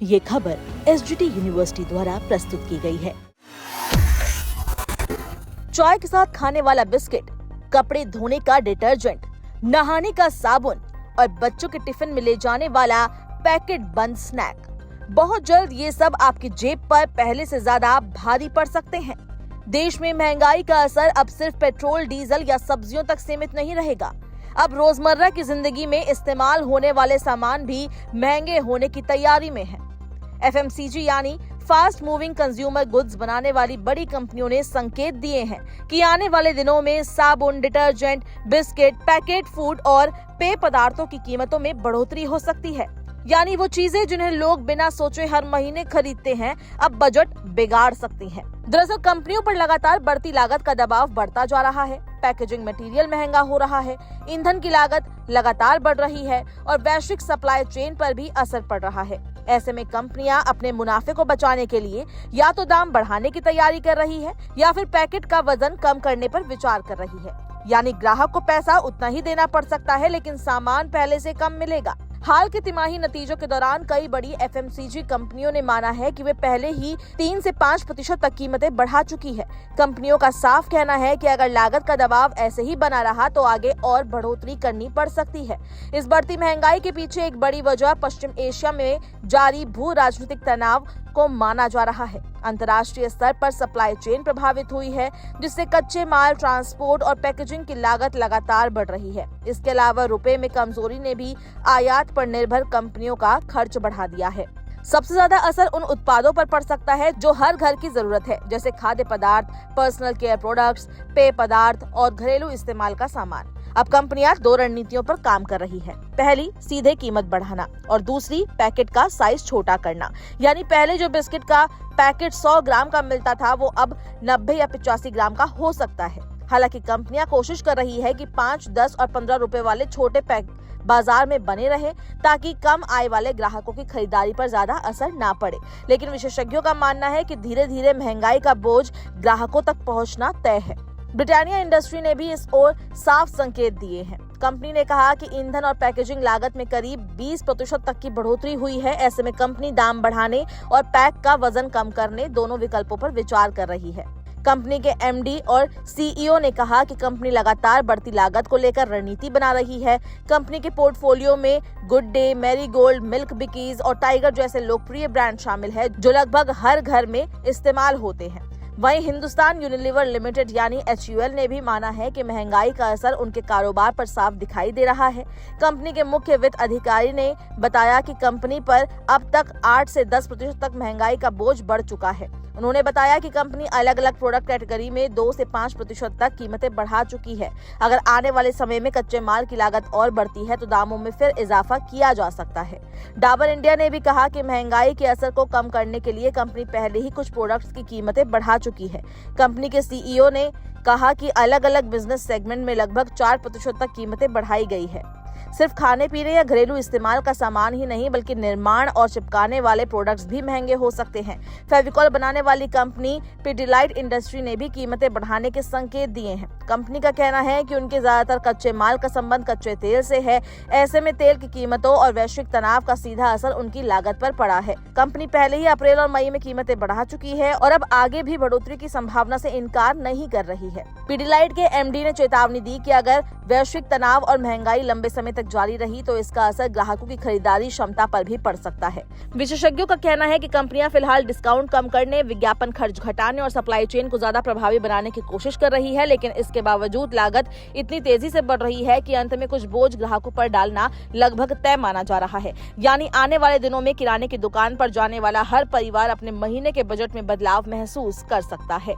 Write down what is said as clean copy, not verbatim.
ये खबर SGT university द्वारा प्रस्तुत की गई है। चाय के साथ खाने वाला बिस्किट, कपड़े धोने का डिटर्जेंट, नहाने का साबुन और बच्चों के टिफिन में ले जाने वाला पैकेट बंद स्नैक, बहुत जल्द ये सब आपकी जेब पर पहले से ज्यादा भारी पड़ सकते हैं। देश में महंगाई का असर अब सिर्फ पेट्रोल, डीजल या सब्जियों तक सीमित नहीं रहेगा। अब रोजमर्रा की जिंदगी में इस्तेमाल होने वाले सामान भी महंगे होने की तैयारी में है। एफएमसीजी यानी फास्ट मूविंग कंज्यूमर गुड्स बनाने वाली बड़ी कंपनियों ने संकेत दिए हैं कि आने वाले दिनों में साबुन, डिटर्जेंट, बिस्किट, पैकेट फूड और पेय पदार्थों की कीमतों में बढ़ोतरी हो सकती है। यानी वो चीजें जिन्हें लोग बिना सोचे हर महीने खरीदते हैं, अब बजट बिगाड़ सकती हैं। दरअसल कंपनियों पर लगातार बढ़ती लागत का दबाव बढ़ता जा रहा है। पैकेजिंग मटेरियल महंगा हो रहा है, ईंधन की लागत लगातार बढ़ रही है और वैश्विक सप्लाई चेन पर भी असर पड़ रहा है। ऐसे में कंपनियां अपने मुनाफे को बचाने के लिए या तो दाम बढ़ाने की तैयारी कर रही है या फिर पैकेट का वजन कम करने पर विचार कर रही है। यानी ग्राहक को पैसा उतना ही देना पड़ सकता है, लेकिन सामान पहले से कम मिलेगा। हाल के तिमाही नतीजों के दौरान कई बड़ी एफएमसीजी कंपनियों ने माना है कि वे पहले ही 3 से 5% तक कीमतें बढ़ा चुकी है। कंपनियों का साफ कहना है कि अगर लागत का दबाव ऐसे ही बना रहा तो आगे और बढ़ोतरी करनी पड़ सकती है। इस बढ़ती महंगाई के पीछे एक बड़ी वजह पश्चिम एशिया में जारी भू राजनीतिक तनाव को माना जा रहा है। अंतर्राष्ट्रीय स्तर पर सप्लाई चेन प्रभावित हुई है, जिससे कच्चे माल, ट्रांसपोर्ट और पैकेजिंग की लागत लगातार बढ़ रही है। इसके अलावा रुपए में कमजोरी ने भी आयात पर निर्भर कंपनियों का खर्च बढ़ा दिया है। सबसे ज्यादा असर उन उत्पादों पर पड़ सकता है जो हर घर की जरूरत है, जैसे खाद्य पदार्थ, पर्सनल केयर प्रोडक्ट्स, पेय पदार्थ और घरेलू इस्तेमाल का सामान। अब कंपनियां 2 रणनीतियों पर काम कर रही है। पहली, सीधे कीमत बढ़ाना और दूसरी, पैकेट का साइज छोटा करना। यानी पहले जो बिस्किट का पैकेट 100 ग्राम का मिलता था वो अब 90 या 85 ग्राम का हो सकता है। हालांकि कंपनियां कोशिश कर रही है कि 5, 10 और 15 रुपए वाले छोटे पैक बाजार में बने रहे, ताकि कम आय वाले ग्राहकों की खरीदारी पर ज्यादा असर ना पड़े। लेकिन विशेषज्ञों का मानना है कि धीरे धीरे महंगाई का बोझ ग्राहकों तक पहुंचना तय है। ब्रिटानिया इंडस्ट्री ने भी इस ओर साफ संकेत दिए हैं। कंपनी ने कहा कि ईंधन और पैकेजिंग लागत में करीब 20% तक की बढ़ोतरी हुई है। ऐसे में कंपनी दाम बढ़ाने और पैक का वजन कम करने दोनों विकल्पों पर विचार कर रही है। कंपनी के एमडी और सीईओ ने कहा कि कंपनी लगातार बढ़ती लागत को लेकर रणनीति बना रही है। कंपनी के पोर्टफोलियो में गुड डे, मैरीगोल्ड, मिल्क बिकीज और टाइगर जैसे लोकप्रिय ब्रांड शामिल है, जो लगभग हर घर में इस्तेमाल होते हैं। वहीं हिंदुस्तान यूनिलीवर लिमिटेड यानी HUL ने भी माना है कि महंगाई का असर उनके कारोबार पर साफ दिखाई दे रहा है। कंपनी के मुख्य वित्त अधिकारी ने बताया कि कंपनी पर अब तक 8 से 10% तक महंगाई का बोझ बढ़ चुका है। उन्होंने बताया कि कंपनी अलग अलग प्रोडक्ट कैटेगरी में 2 से 5% तक कीमतें बढ़ा चुकी है। अगर आने वाले समय में कच्चे माल की लागत और बढ़ती है तो दामों में फिर इजाफा किया जा सकता है। डाबर इंडिया ने भी कहा कि महंगाई के असर को कम करने के लिए कंपनी पहले ही कुछ प्रोडक्ट्स की कीमतें बढ़ा चुकी है। कंपनी के सीईओ ने कहा कि अलग अलग बिजनेस सेगमेंट में लगभग 4% तक कीमतें बढ़ाई गई है। सिर्फ खाने पीने या घरेलू इस्तेमाल का सामान ही नहीं, बल्कि निर्माण और चिपकाने वाले प्रोडक्ट्स भी महंगे हो सकते हैं। फेविकॉल बनाने वाली कंपनी पिडिलाइट इंडस्ट्री ने भी कीमतें बढ़ाने के संकेत दिए हैं। कंपनी का कहना है कि उनके ज्यादातर कच्चे माल का संबंध कच्चे तेल से है। ऐसे में तेल की कीमतों और वैश्विक तनाव का सीधा असर उनकी लागत पर पड़ा है। कंपनी पहले ही अप्रैल और मई में कीमतें बढ़ा चुकी है और अब आगे भी बढ़ोतरी की संभावना से इनकार नहीं कर रही है। पिडिलाइट के एमडी ने चेतावनी दी कि अगर वैश्विक तनाव और महंगाई लंबे समय तक जारी रही तो इसका असर ग्राहकों की खरीदारी क्षमता पर भी पड़ सकता है। विशेषज्ञों का कहना है कि कंपनियां फिलहाल डिस्काउंट कम करने, विज्ञापन खर्च घटाने और सप्लाई चेन को ज्यादा प्रभावी बनाने की कोशिश कर रही है, लेकिन इसके बावजूद लागत इतनी तेजी से बढ़ रही है कि अंत में कुछ बोझ ग्राहकों पर डालना लगभग तय माना जा रहा है। यानी आने वाले दिनों में किराने की दुकान पर जाने वाला हर परिवार अपने महीने के बजट में बदलाव महसूस कर सकता है।